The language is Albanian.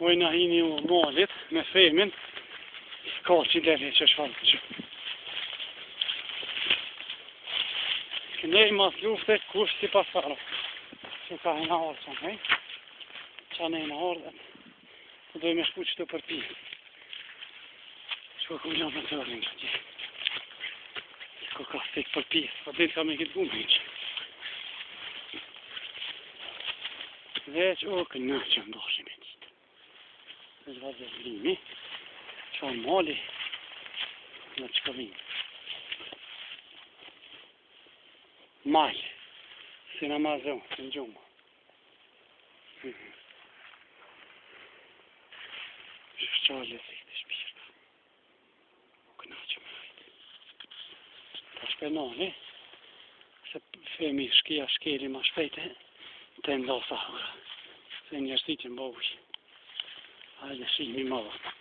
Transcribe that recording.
Ojna hini u malit me femin, s'ka që lele që shfalë që. Kënej mas lufte kush si pasara. Që ka hina orë që nëj. Qa në hina orë, ku dojë me shku që të përpi. Që ku gjam në të rrinë që ti. Që ka stek përpi, pa dhe ka me këtë gumë që. Veç o kënë që ndashim e qitë. Dhe vazë e vrimi, që a mali, në që ka vinë. Malë, si në mazon, në gjumë. Shqale se i të shpirta. O këna që me hajtë. Ta shpenoni, se femi shkia shkeli ma shpejte, të ndosa hura. Se njërësi që mba ujë. Hajde shimi ma vëtë.